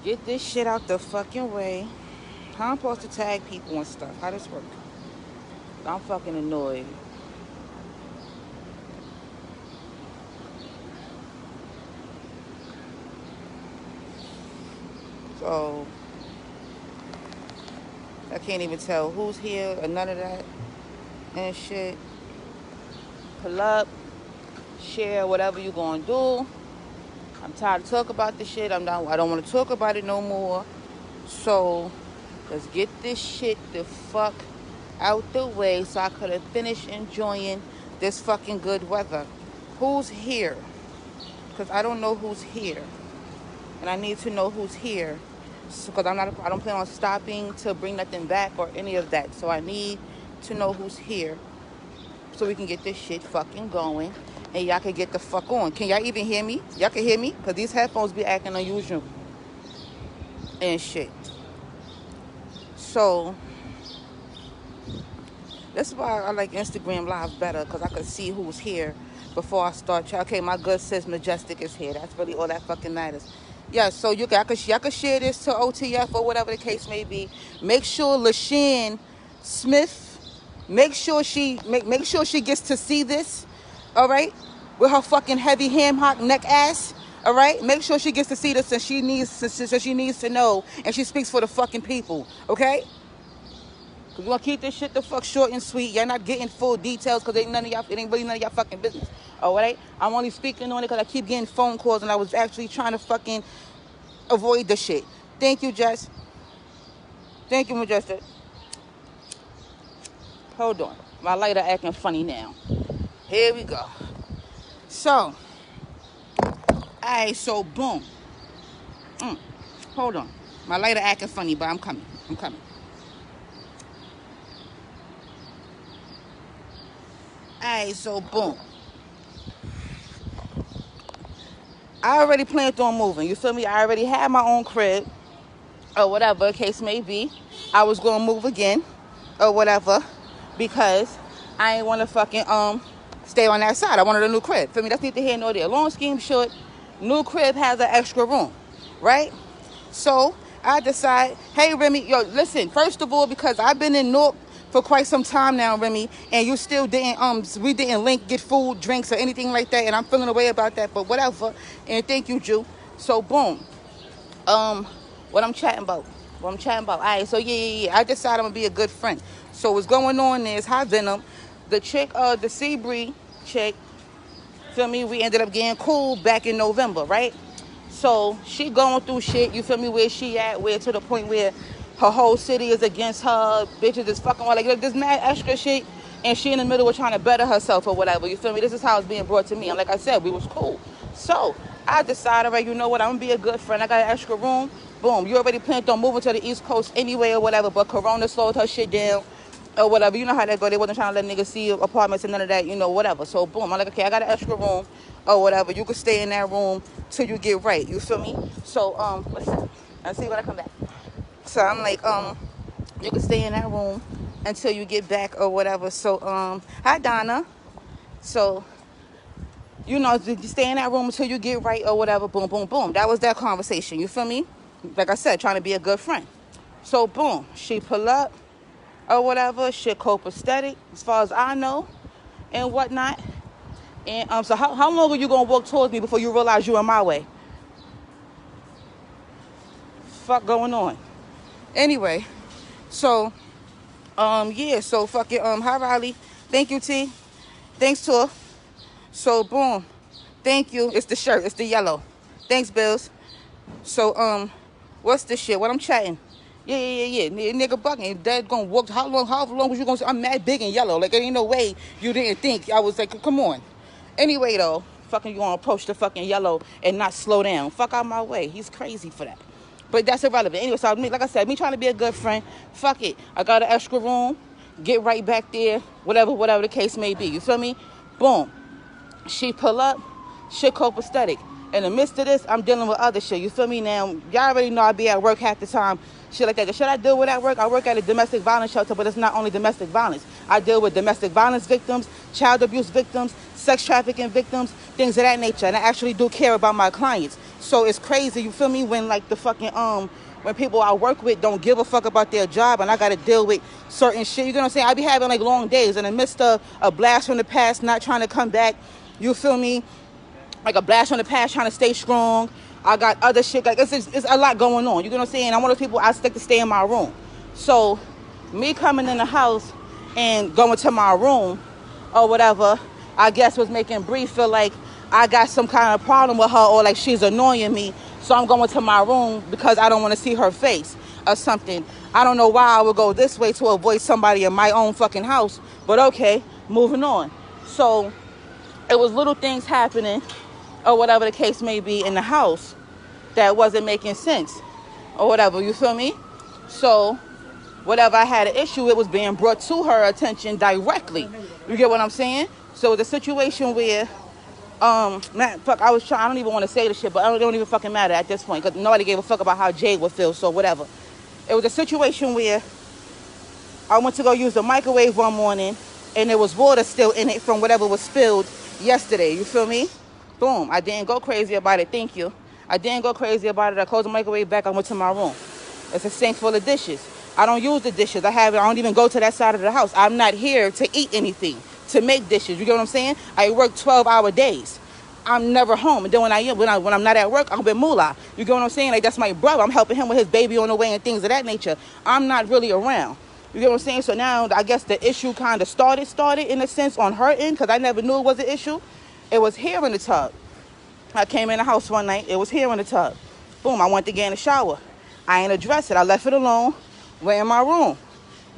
Get this shit out the fucking way. How I'm supposed to tag people and stuff? How this work? I'm fucking annoyed. So I can't even tell who's here or none of that and shit. Pull up, share whatever you gonna do. I'm tired of talking about this shit. I don't want to talk about it no more. So let's get this shit the fuck out the way so I could have finished enjoying this fucking good weather. Who's here? Because I don't know who's here, and I need to know who's here. Because I don't plan on stopping to bring nothing back or any of that. So I need to know who's here so we can get this shit fucking going and y'all can get the fuck on. Can y'all even hear me? Y'all can hear me? Because these headphones be acting unusual and shit. So that's why I like Instagram Live better, because I can see who's here before I start. Okay, my good sis Majestic is here. That's really all that fucking matters. Yeah, so y'all can share this to OTF or whatever the case may be. Make sure LaShawn Smith, make sure she gets to see this, all right? With her fucking heavy ham hock neck ass, all right? Make sure she gets to see this, and she needs to know, and she speaks for the fucking people, okay? Because we want to keep this shit the fuck short and sweet. You're not getting full details because it ain't really none of y'all fucking business. All right? I'm only speaking on it because I keep getting phone calls and I was actually trying to fucking avoid the shit. Thank you, Jess. Thank you, Majestic. Hold on. My lighter acting funny now. Here we go. So, alright, so boom. Hold on. My lighter acting funny, but I'm coming. Alright, so boom. I already planned on moving. You feel me? I already had my own crib or whatever the case may be. I was gonna move again or whatever because I ain't want to fucking stay on that side. I wanted a new crib. Feel me? That's neither here nor there. Long scheme short, new crib has an extra room, right? So I decide, hey Remy, yo, listen. First of all, because I've been in Newark for quite some time now, Remy, and you still didn't we didn't link, get food, drinks, or anything like that, and I'm feeling away about that, but whatever. And thank you, Jew. So boom. What I'm chatting about. All right, so yeah. I decided I'm gonna be a good friend. So what's going on is High Venom, the chick, the CBri chick, feel me, we ended up getting cool back in November, right? So she going through shit, you feel me, where she at, where to the point where her whole city is against her, bitches is fucking all, like, there's mad extra shit, and she in the middle of trying to better herself or whatever, you feel me? This is how it's being brought to me, and like I said, we was cool. So I decided, right, you know what, I'm gonna be a good friend. I got an extra room. Boom, you already planned on moving to the East Coast anyway or whatever, but Corona slowed her shit down or whatever. You know how that go. They wasn't trying to let niggas see apartments and none of that, you know, whatever. So boom, I'm like, okay, I got an extra room or whatever. You can stay in that room till you get right. You feel me? So listen, I'll see when I come back. So I'm like, you can stay in that room until you get back or whatever. So hi Donna. So, you know, you stay in that room until you get right or whatever. Boom, boom, boom. That was that conversation. You feel me? Like I said, trying to be a good friend. So boom, she pull up or whatever. Shit copacetic as far as I know and whatnot. And so how long are you gonna walk towards me before you realize you're in my way? Fuck going on. Anyway, so yeah, so fucking hi Riley. Thank you, T. Thanks, Tor. So boom. Thank you. It's the shirt, it's the yellow. Thanks, Bills. So what's this shit? What I'm chatting? Yeah. Nigga bugging. Dad gonna walk. How long was you gonna say? I'm mad big and yellow. Like, there ain't no way you didn't think. I was like, come on. Anyway, though, fucking you gonna approach the fucking yellow and not slow down. Fuck out my way. He's crazy for that. But that's irrelevant. Anyway, so like I said, me trying to be a good friend. Fuck it. I got an extra room. Get right back there. Whatever the case may be. You feel me? Boom. She pull up. Shit copacetic. In the midst of this, I'm dealing with other shit. You feel me? Now, y'all already know I be at work half the time. Shit like that. Should I deal with at work? I work at a domestic violence shelter, but it's not only domestic violence. I deal with domestic violence victims, child abuse victims, sex trafficking victims, things of that nature. And I actually do care about my clients. So it's crazy, you feel me, when like the fucking when people I work with don't give a fuck about their job and I gotta deal with certain shit. You know what I'm saying? I be having like long days in the midst of a blast from the past, not trying to come back. You feel me? Like a blast from the past, trying to stay strong. I got other shit. Like it's a lot going on. You know what I'm saying? I'm one of those people, I stick to stay in my room. So me coming in the house and going to my room or whatever, I guess was making Bree feel like I got some kind of problem with her or like she's annoying me. So I'm going to my room because I don't want to see her face or something. I don't know why I would go this way to avoid somebody in my own fucking house. But okay, moving on. So it was little things happening or whatever the case may be in the house that wasn't making sense or whatever, you feel me? So whatever I had an issue, it was being brought to her attention directly. You get what I'm saying? So the situation where man, fuck, I don't even want to say the shit, but it don't even fucking matter at this point because nobody gave a fuck about how Jade would feel, so whatever. It was a situation where I went to go use the microwave one morning and there was water still in it from whatever was spilled yesterday, you feel me? Boom, I didn't go crazy about it, thank you. I didn't go crazy about it. I closed the microwave back, I went to my room. It's a sink full of dishes. I don't use the dishes. I don't even go to that side of the house. I'm not here to eat anything, to make dishes. You get what I'm saying? I work 12-hour days. I'm never home. And then when I'm not at work, I'm with Moolah. You get what I'm saying? Like, that's my brother. I'm helping him with his baby on the way and things of that nature. I'm not really around. You get what I'm saying? So now I guess the issue kind of started in a sense on her end because I never knew it was an issue. It was here in the tub. I came in the house one night. It was here in the tub. Boom, I went to get in the shower. I ain't addressed it. I left it alone. Went in my room.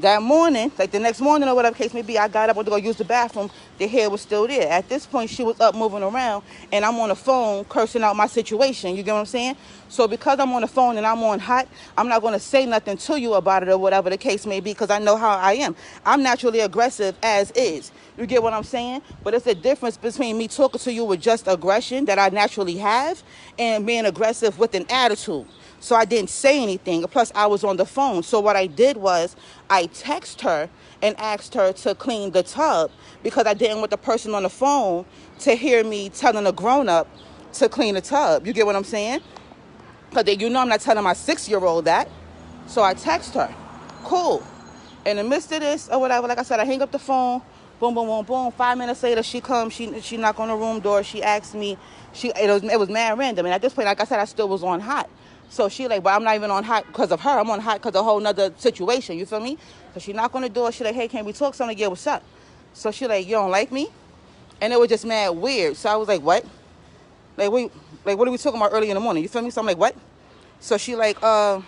That morning, like the next morning or whatever case may be, I got up, went to go use the bathroom. The hair was still there. At this point, she was up moving around, and I'm on the phone cursing out my situation. You get what I'm saying? So because I'm on the phone and I'm on hot, I'm not going to say nothing to you about it or whatever the case may be because I know how I am. I'm naturally aggressive as is. You get what I'm saying? But it's a difference between me talking to you with just aggression that I naturally have and being aggressive with an attitude. So I didn't say anything. Plus, I was on the phone. So what I did was I texted her and asked her to clean the tub because I didn't want the person on the phone to hear me telling a grown-up to clean the tub. You get what I'm saying? Because you know I'm not telling my 6-year-old that. So I text her. Cool. In the midst of this or whatever, like I said, I hang up the phone. Boom, boom, boom, boom. 5 minutes later, she comes. She knocked on the room door. She asked me. It was mad random. And at this point, like I said, I still was on hot. So she like, but I'm not even on hot because of her. I'm on hot because of a whole nother situation. You feel me? So she knocked on the door. She like, hey, can we talk something? Yeah, what's up? So she like, you don't like me? And it was just mad weird. So I was like, what? What are we talking about early in the morning? You feel me? So I'm like, what? So she like, what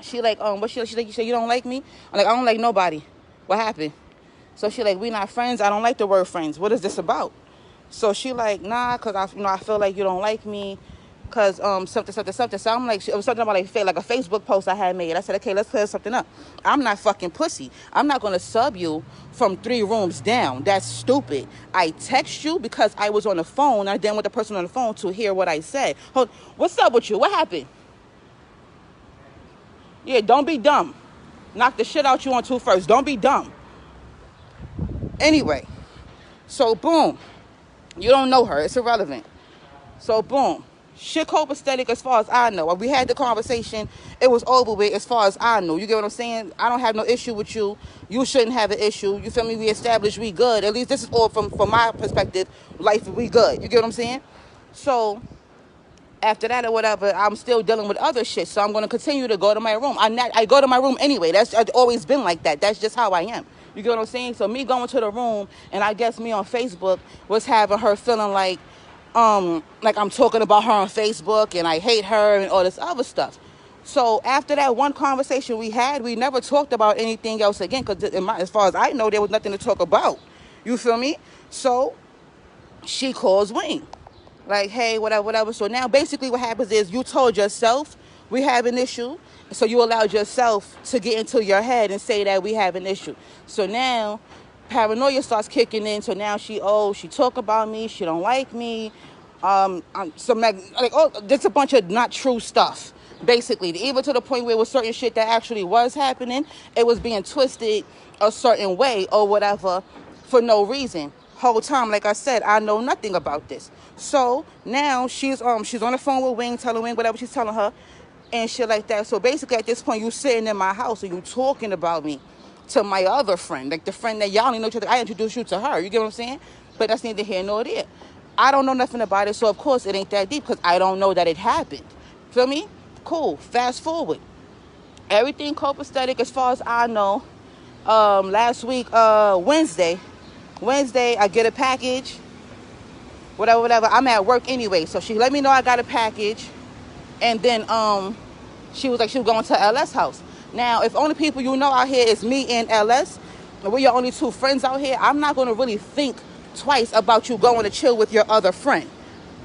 she like, you say you don't like me? I'm like, I don't like nobody. What happened? So she like, we not friends. I don't like the word friends. What is this about? So she like, nah, because I feel like you don't like me. Because something. So I'm like, it was something about like a Facebook post I had made. I said, okay, let's clear something up. I'm not fucking pussy. I'm not going to sub you from 3 rooms down. That's stupid. I text you because I was on the phone. I didn't want the person on the phone to hear what I said. What's up with you? What happened? Yeah, don't be dumb. Knock the shit out you on 2 first. Don't be dumb. Anyway, so boom. You don't know her. It's irrelevant. So boom. Shit copacetic as far as I know. When we had the conversation, it was over with as far as I know. You get what I'm saying? I don't have no issue with you. You shouldn't have an issue. You feel me? We established we good. At least this is all from my perspective. Life, we good. You get what I'm saying? So after that or whatever, I'm still dealing with other shit. So I'm going to continue to go to my room. I go to my room anyway. I've always been like that. That's just how I am. You get what I'm saying? So me going to the room, and I guess me on Facebook was having her feeling like I'm talking about her on Facebook and I hate her and all this other stuff. So after that one conversation we had, we never talked about anything else again because as far as I know, there was nothing to talk about. You feel me? So she calls Wayne. Like, hey, whatever. So now basically what happens is you told yourself we have an issue. So you allowed yourself to get into your head and say that we have an issue. So now paranoia starts kicking in. So now she talk about me. She don't like me. Just a bunch of not true stuff, basically. Even to the point where it was certain shit that actually was happening, it was being twisted a certain way or whatever for no reason. Whole time, like I said, I know nothing about this. So now she's on the phone with Wing, telling Wing whatever she's telling her and shit like that. So basically at this point, you sitting in my house and you talking about me to my other friend, like the friend that y'all only know each other. I introduced you to her. You get what I'm saying? But that's neither here nor there. I don't know nothing about it, so of course it ain't that deep because I don't know that it happened. Feel me? Cool. Fast forward. Everything copacetic as far as I know. Last week, Wednesday, I get a package. Whatever. I'm at work anyway, so she let me know I got a package. And then she was like she was going to LS house. Now, if only people you know out here is me and LS, and we're your only two friends out here, I'm not going to really think twice about you going to chill with your other friend.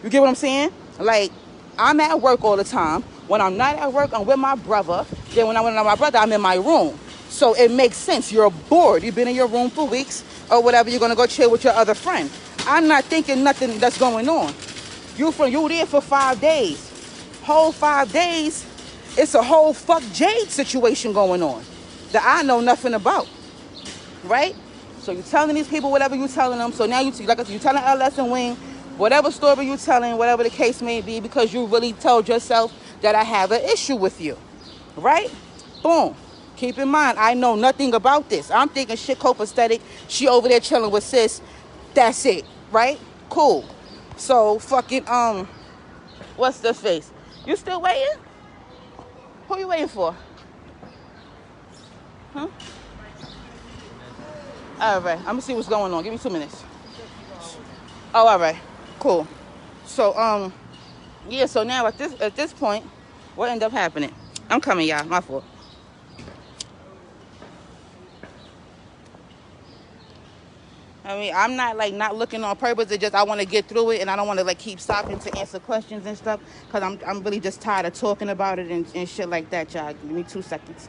You get what I'm saying? Like, I'm at work all the time. When I'm not at work, I'm with my brother. Then when I'm with my brother, I'm in my room. So it makes sense. You're bored. You've been in your room for weeks or whatever. You're going to go chill with your other friend. I'm not thinking nothing that's going on. You there for 5 days. Whole 5 days, it's a whole fuck Jade situation going on that I know nothing about. Right? So you're telling these people whatever you're telling them. So now you're telling LS and Wing whatever story you're telling, whatever the case may be, because you really told yourself that I have an issue with you. Right? Boom. Keep in mind, I know nothing about this. I'm thinking shit copacetic. She over there chilling with sis. That's it. Right? Cool. So fucking, what's the face? You still waiting? Who you waiting for? Huh? All right. I'm gonna see what's going on. Give me 2 minutes. Oh, all right. Cool. So, yeah. So now at this point, what ended up happening? I'm coming, y'all. My fault. I mean, I'm not like not looking on purpose. It's just I want to get through it, and I don't want to like keep stopping to answer questions and stuff because I'm really just tired of talking about it and shit like that, y'all. Give me 2 seconds.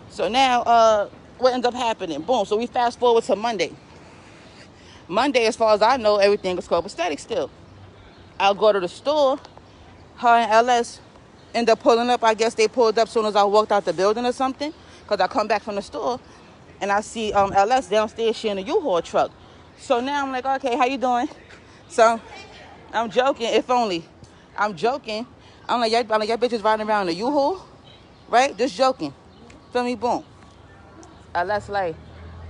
So now, what ends up happening? Boom. So we fast forward to Monday. Monday, as far as I know, everything is copacetic still. I'll go to the store. Her and LS end up pulling up. I guess they pulled up as soon as I walked out the building or something. Because I come back from the store and I see LS downstairs. She in a U-Haul truck. So now I'm like, okay, how you doing? So I'm joking. If only. I'm joking. I'm like, y'all bitches riding around in a U-Haul? Right? Just joking. Feel me? Boom. LS like,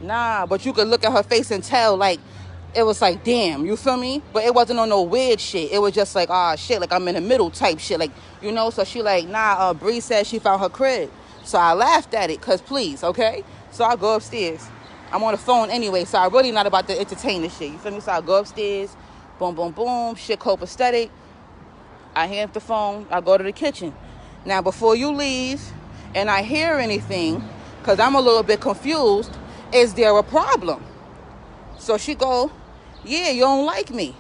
nah. But you could look at her face and tell, like, it was like, damn, you feel me? But it wasn't on no weird shit. It was just like, shit, like I'm in the middle type shit. Like, you know, so she like, nah, Bree said she found her crib. So I laughed at it, because please, okay? So I go upstairs. I'm on the phone anyway, so I'm really not about to entertain this shit. You feel me? So I go upstairs. Boom, boom, boom. Shit copacetic. I hang up the phone. I go to the kitchen. Now, before you leave and I hear anything, because I'm a little bit confused, is there a problem? So she go, yeah, you don't like me.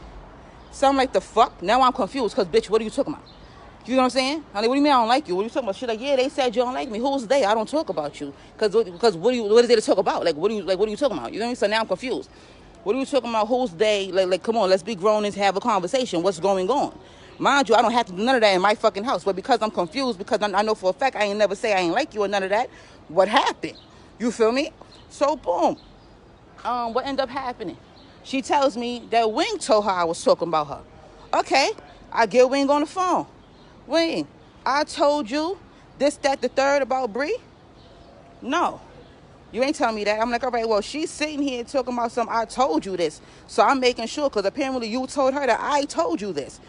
So I'm like, the fuck? Now I'm confused, because, bitch, what are you talking about? You know what I'm saying? I'm like, what do you mean I don't like you? What are you talking about? She's like, yeah, they said you don't like me. Who's they? I don't talk about you. Because what is there to talk about? Like, what are you talking about? You know what I mean? So now I'm confused. What are you talking about? Who's they? Like, come on, let's be grown and have a conversation. What's going on? Mind you, I don't have to do none of that in my fucking house. But because I'm confused, because I know for a fact I ain't never say I ain't like you or none of that, what happened? You feel me? So, boom. What ended up happening? She tells me that Wing told her I was talking about her. Okay, I get Wing on the phone. Wing, I told you this, that, the third about Bree? No, you ain't telling me that. I'm like, all right, well, she's sitting here talking about something. I told you this. So I'm making sure, because apparently you told her that I told you this.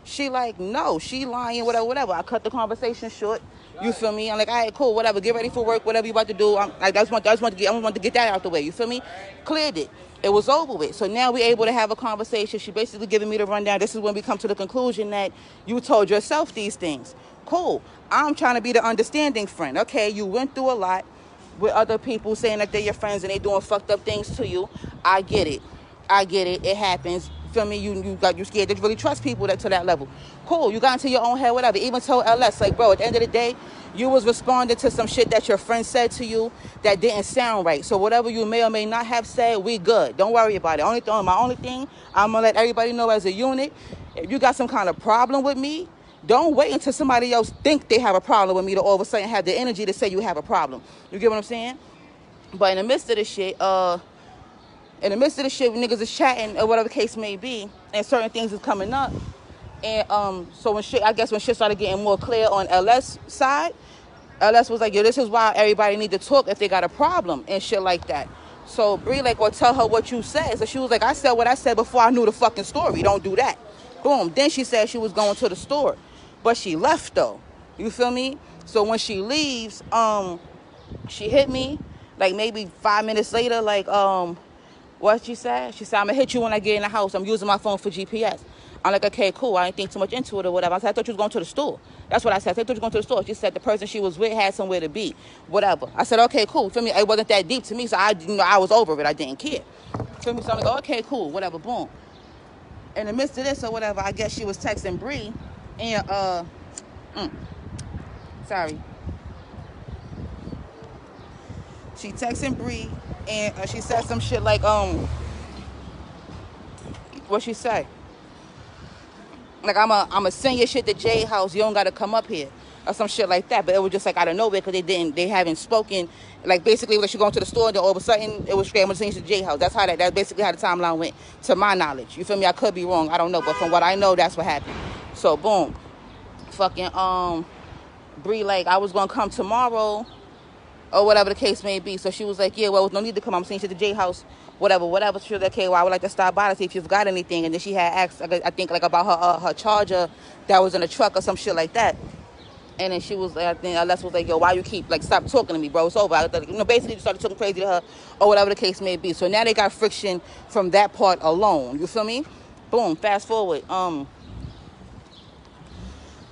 She like, no, she lying, whatever. I cut the conversation short. You feel me? I'm like, all right, cool, whatever. Get ready for work, whatever you about to do. I just want to get that out the way. You feel me? Cleared it. It was over with. So now we're able to have a conversation. She basically giving me the rundown. This is when we come to the conclusion that you told yourself these things. Cool. I'm trying to be the understanding friend. Okay, you went through a lot with other people saying that they're your friends and they doing fucked up things to you. I get it. It happens. Feel me? You scared to really trust people to that level. Cool. You got into your own head, whatever. Even told LS, like, bro, at the end of the day, you was responding to some shit that your friend said to you that didn't sound right. So whatever you may or may not have said, we good. Don't worry about it. My only thing, I'm going to let everybody know as a unit, if you got some kind of problem with me, don't wait until somebody else think they have a problem with me to all of a sudden have the energy to say you have a problem. You get what I'm saying? But in the midst of the shit, niggas is chatting or whatever the case may be, and certain things is coming up. And so when shit started getting more clear on LS side, LS was like, yo, this is why everybody need to talk if they got a problem and shit like that. So Bree like, well, tell her what you said. So she was like, I said what I said before I knew the fucking story. Don't do that. Boom. Then she said she was going to the store, but she left though. You feel me? So when she leaves, she hit me like maybe 5 minutes later, like what she said? She said, I'm gonna hit you when I get in the house. I'm using my phone for GPS. I'm like, okay, cool. I didn't think too much into it or whatever. I said, I thought you was going to the store. That's what I said. I thought you was going to the store. She said the person she was with had somewhere to be. Whatever. I said, okay, cool. For me, it wasn't that deep to me, so I was over it. I didn't care. For me, so I'm like, okay, cool. Whatever. Boom. In the midst of this or whatever, I guess she was texting Bree, and sorry. She texting Bree, and she said some shit like what she say? Like, I'm a send your shit to Jade house. You don't got to come up here. Or some shit like that. But it was just like out of nowhere because they haven't spoken. Like, basically, like she going to the store and then all of a sudden it was straight, I'm going to send you to Jade house. That's basically how the timeline went, to my knowledge. You feel me? I could be wrong. I don't know. But from what I know, that's what happened. So, boom. Fucking, Bree, like, I was going to come tomorrow or whatever the case may be. So she was like, yeah, well, no need to come. I'm sending you to the J house, whatever. She was like, okay, well, I would like to stop by to see if you've got anything. And then she had asked, I think, like, about her charger that was in the truck or some shit like that. And then she was, I think, Les was like, yo, why you keep, like, stop talking to me, bro? It's over. Basically, you started talking crazy to her or whatever the case may be. So now they got friction from that part alone. You feel me? Boom. Fast forward.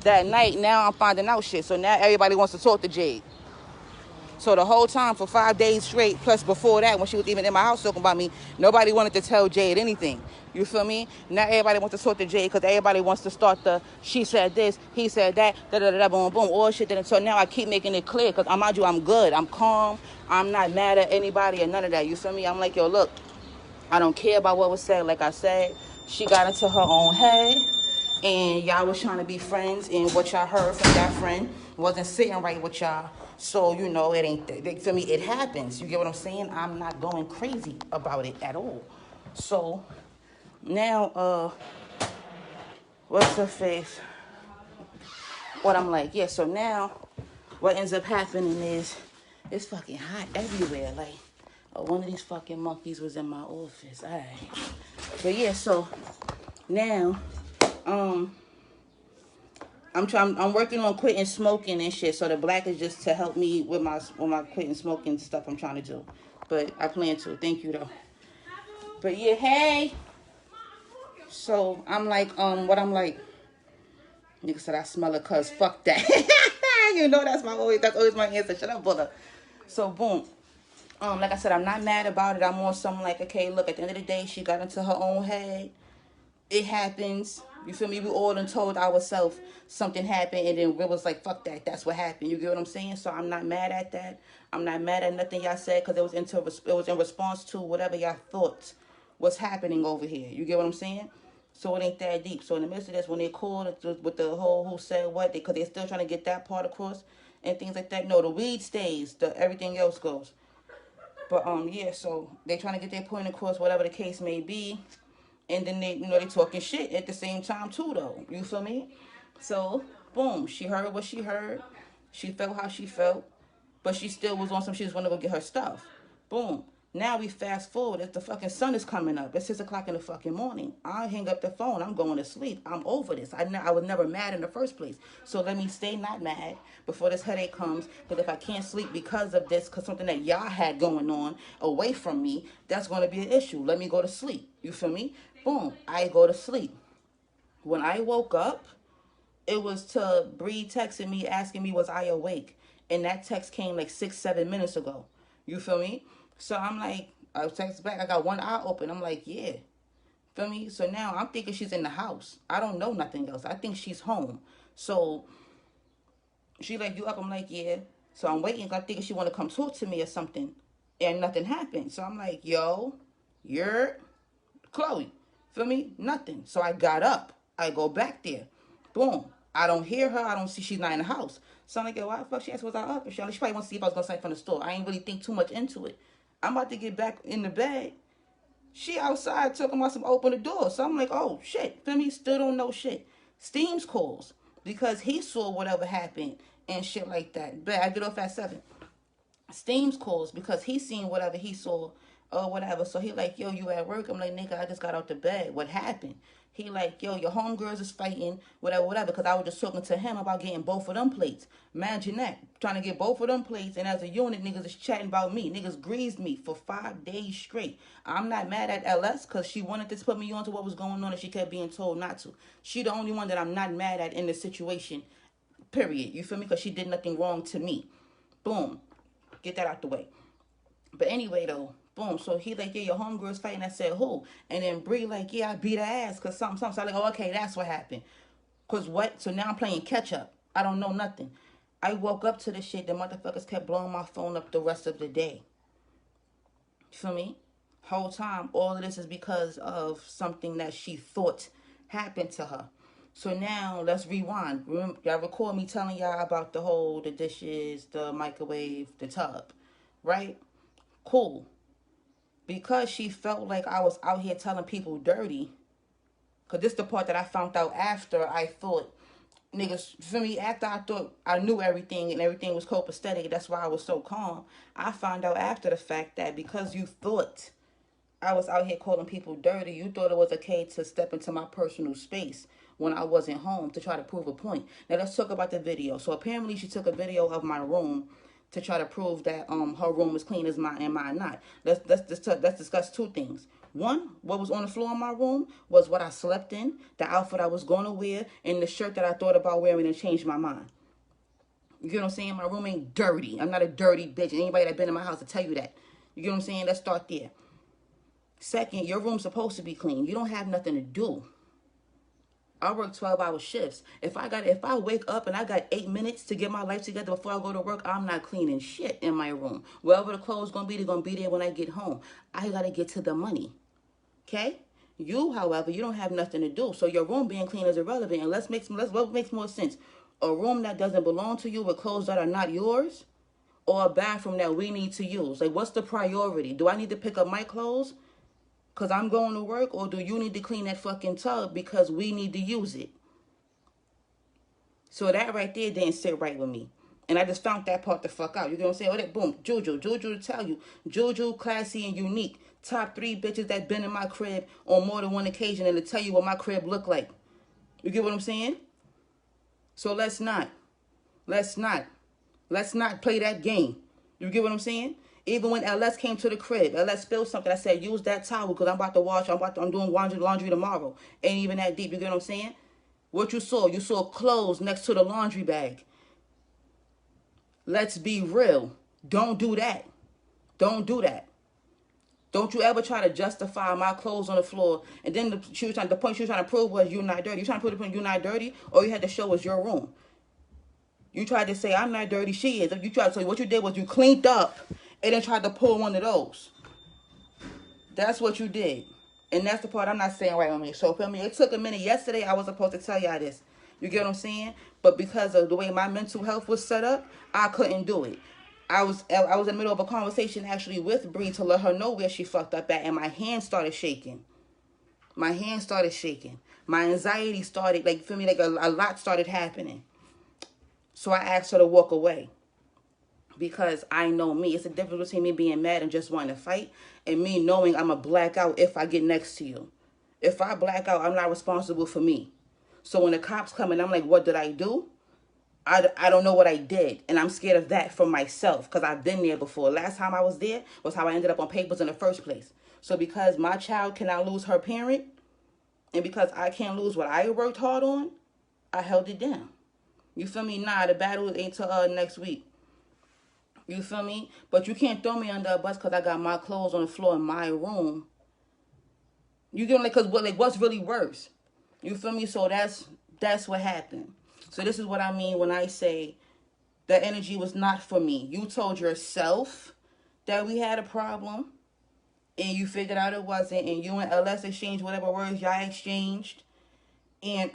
That night, now I'm finding out shit. So now everybody wants to talk to Jade. So the whole time for 5 days straight, plus before that, when she was even in my house talking about me, nobody wanted to tell Jade anything. You feel me? Now everybody wants to talk to Jade because everybody wants to start the, she said this, he said that, da-da-da-da, boom, boom, all shit. So now I keep making it clear because, mind you, I'm good. I'm calm. I'm not mad at anybody or none of that. You feel me? I'm like, yo, look, I don't care about what was said. Like I said, she got into her own head. And y'all was trying to be friends, and what y'all heard from that friend wasn't sitting right with y'all. So, you know, it ain't, for me, it happens. You get what I'm saying? I'm not going crazy about it at all. So, now, what's her face? What I'm like, yeah, so now, what ends up happening is, it's fucking hot everywhere. Like, one of these fucking monkeys was in my office. All right. But yeah, so, now, I'm working on quitting smoking and shit. So the black is just to help me with my quitting smoking stuff I'm trying to do. But I plan to. Thank you though. But yeah, hey. So I'm like, what I'm like, nigga said I smell it cuz fuck that. You know that's always my answer. Shut up, brother. So boom. Like I said, I'm not mad about it. I'm on something like, okay, look, at the end of the day, she got into her own head. It happens. You feel me? We all done told ourselves something happened, and then we was like, fuck that. That's what happened. You get what I'm saying? So I'm not mad at that. I'm not mad at nothing y'all said because it was in response to whatever y'all thought was happening over here. You get what I'm saying? So it ain't that deep. So in the midst of this, when they called with the whole who said what, because they're still trying to get that part across and things like that. No, the weed stays. Everything else goes. But yeah, so they trying to get their point across, whatever the case may be. And then they talking shit at the same time too, though. You feel me? So, boom. She heard what she heard. She felt how she felt. But she still was on some, she just want to go get her stuff. Boom. Now we fast forward. It's the fucking sun is coming up. It's 6 o'clock in the fucking morning. I hang up the phone. I'm going to sleep. I'm over this. I was never mad in the first place. So let me stay not mad before this headache comes. Because if I can't sleep because of this, because something that y'all had going on away from me, that's going to be an issue. Let me go to sleep. You feel me? Boom. I go to sleep. When I woke up, it was to Bree texting me, asking me, was I awake? And that text came like 6-7 minutes ago. You feel me? So I'm like, I text back. I got one eye open. I'm like, yeah. Feel me? So now I'm thinking she's in the house. I don't know nothing else. I think she's home. So she like, you up? I'm like, yeah. So I'm waiting. I think she want to come talk to me or something. And nothing happened. So I'm like, yo, you're Chloe. Feel me? Nothing. So I got up. I go back there. Boom. I don't hear her. I don't see she's not in the house. So I'm like, yo, why the fuck she asked was I up? She probably wants to see if I was going to sign from the store. I ain't really think too much into it. I'm about to get back in the bed. She outside talking about some open the door. So I'm like, oh shit. Feel me? Still don't know shit. Steams calls because he saw whatever happened and shit like that. But I get off at 7. Steams calls because he seen whatever he saw or whatever. So he like, yo, you at work? I'm like, nigga, I just got out the bed. What happened? He like, yo, your homegirls is fighting, whatever, whatever. Because I was just talking to him about getting both of them plates. Imagine that. Trying to get both of them plates. And as a unit, niggas is chatting about me. Niggas greased me for 5 days straight. I'm not mad at LS because she wanted to put me on to what was going on and she kept being told not to. She the only one that I'm not mad at in this situation, period. You feel me? Because she did nothing wrong to me. Boom. Get that out the way. But anyway, though, boom. So he like, yeah, your homegirl's fighting. I said, who? And then Bree like, yeah, I beat her ass because something. So I like, oh, okay, that's what happened. Because what? So now I'm playing catch up. I don't know nothing. I woke up to this shit. The motherfuckers kept blowing my phone up the rest of the day. You feel me? Whole time, all of this is because of something that she thought happened to her. So now let's rewind. Remember, y'all recall me telling y'all about the dishes, the microwave, the tub, right? Cool. Because she felt like I was out here telling people dirty, because this is the part that I found out after I thought, niggas, for me, after I thought I knew everything and everything was copacetic, that's why I was so calm. I found out after the fact that because you thought I was out here calling people dirty, you thought it was okay to step into my personal space when I wasn't home to try to prove a point. Now let's talk about the video. So apparently she took a video of my room to try to prove that her room is clean as mine and mine not. Let's discuss two things. One, what was on the floor in my room was what I slept in, the outfit I was going to wear, and the shirt that I thought about wearing and changed my mind. You get what I'm saying? My room ain't dirty. I'm not a dirty bitch. Anybody that been in my house will tell you that. You get what I'm saying? Let's start there. Second, your room's supposed to be clean. You don't have nothing to do. I work 12-hour shifts. If I wake up and I got 8 minutes to get my life together before I go to work, I'm not cleaning shit in my room. Wherever the clothes gonna be, they're gonna be there when I get home. I gotta get to the money. Okay? You, however, you don't have nothing to do. So your room being clean is irrelevant. And what makes more sense? A room that doesn't belong to you with clothes that are not yours, or a bathroom that we need to use? Like, what's the priority? Do I need to pick up my clothes because I'm going to work, or do you need to clean that fucking tub because we need to use it? So that right there didn't sit right with me. And I just found that part the fuck out. You know what I'm saying? Oh, that boom, Juju to tell you. Juju, classy and unique. Top 3 bitches that been in my crib on more than one occasion and to tell you what my crib look like. You get what I'm saying? So let's not play that game. You get what I'm saying? Even when LS came to the crib, LS spilled something. I said, use that towel because I'm about to wash. I'm doing laundry tomorrow. Ain't even that deep. You get what I'm saying? What you saw? You saw clothes next to the laundry bag. Let's be real. Don't do that. Don't do that. Don't you ever try to justify my clothes on the floor. And then the point she was trying to prove was you're not dirty. You trying to prove the point you're not dirty? All you had to show was your room. You tried to say I'm not dirty. She is. So what you did was you cleaned up and then tried to pull one of those. That's what you did. And that's the part I'm not saying right on me. So for me, it took a minute. Yesterday, I was supposed to tell y'all this. You get what I'm saying? But because of the way my mental health was set up, I couldn't do it. I was in the middle of a conversation actually with Bree to let her know where she fucked up at, and my hand started shaking. My anxiety started, like, for me, like a lot started happening. So I asked her to walk away. Because I know me. It's a difference between me being mad and just wanting to fight and me knowing I'm a black out if I get next to you. If I black out, I'm not responsible for me. So when the cops come and I'm like, what did I do? I don't know what I did. And I'm scared of that for myself because I've been there before. Last time I was there was how I ended up on papers in the first place. So because my child cannot lose her parent and because I can't lose what I worked hard on, I held it down. You feel me? Nah, the battle ain't till next week. You feel me? But you can't throw me under a bus because I got my clothes on the floor in my room. You get me? Because what's really worse? You feel me? So that's what happened. So this is what I mean when I say that energy was not for me. You told yourself that we had a problem, and you figured out it wasn't, and you and LS exchanged whatever words y'all exchanged, and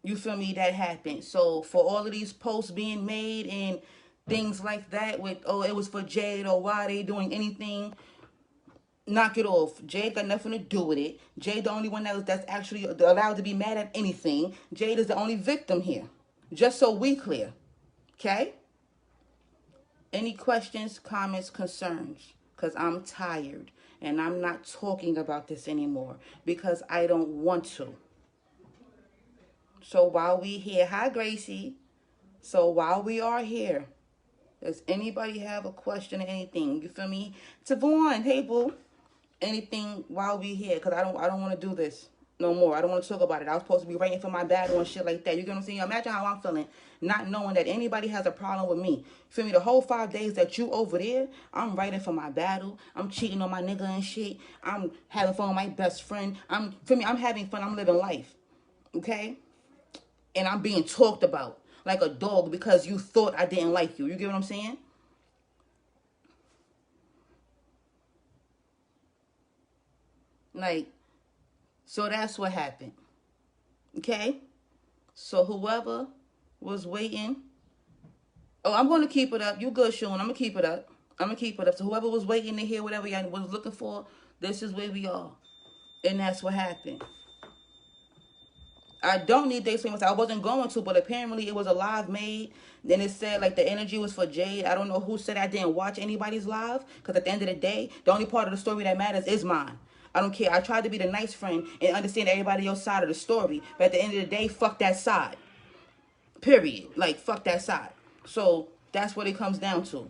you feel me? That happened. So for all of these posts being made and things like that with, oh, it was for Jade, or why they doing anything. Knock it off. Jade got nothing to do with it. Jade the only one that's actually allowed to be mad at anything. Jade is the only victim here. Just so we clear. Okay? Any questions, comments, concerns? Because I'm tired and I'm not talking about this anymore because I don't want to. So while we here, hi Gracie. So while we are here, does anybody have a question or anything? You feel me? Tavon, hey boo. Anything while we here? Because I don't want to do this no more. I don't want to talk about it. I was supposed to be writing for my battle and shit like that. You get what I'm saying? Imagine how I'm feeling, not knowing that anybody has a problem with me. Feel me? The whole 5 days that you over there, I'm writing for my battle. I'm cheating on my nigga and shit. I'm having fun with my best friend. I'm having fun. I'm living life. Okay? And I'm being talked about like a dog because you thought I didn't like you. You get what I'm saying? Like, so that's what happened. Okay? So whoever was waiting. Oh, I'm going to keep it up. You good, Sean. I'm going to keep it up. I'm going to keep it up. So whoever was waiting to hear whatever y'all was looking for, this is where we are. And that's what happened. I don't need to explain myself. I wasn't going to, but apparently it was a live made. Then it said like the energy was for Jade. I don't know who said I didn't watch anybody's live. Because at the end of the day, the only part of the story that matters is mine. I don't care. I tried to be the nice friend and understand everybody else's side of the story. But at the end of the day, fuck that side. Period. Like, fuck that side. So that's what it comes down to.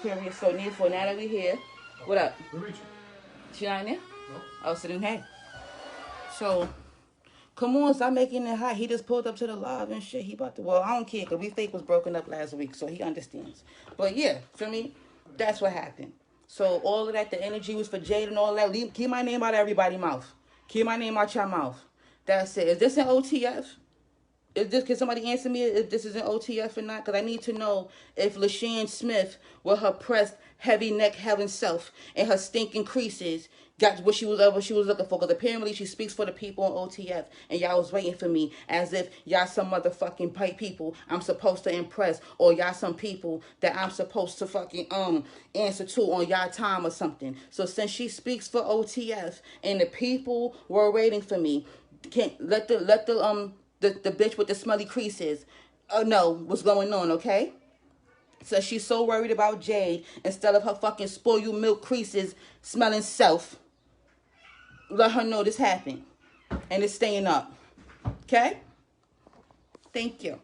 Period. So therefore, now that we're here, what up? She not in there? No. Oh, sitting here. So, come on, stop making it hot. He just pulled up to the live and shit. He about to, well, I don't care because we fake was broken up last week, so he understands. But yeah, for me, that's what happened. So all of that, the energy was for Jade and all that. Keep my name out of everybody's mouth. Keep my name out your mouth. That's it. Is this an OTF? Can somebody answer me if this is an OTF or not? Because I need to know if LaShawn Smith, with her pressed, heavy neck, having self, and her stinking creases, got what she was looking for. Because apparently she speaks for the people on OTF, and y'all was waiting for me as if y'all some motherfucking people I'm supposed to impress, or y'all some people that I'm supposed to fucking answer to on y'all time or something. So since she speaks for OTF and the people were waiting for me, can't let the bitch with the smelly creases know what's going on, okay? So she's so worried about Jade instead of her fucking spoil you milk creases smelling self. Let her know this happened. And it's staying up. Okay? Thank you.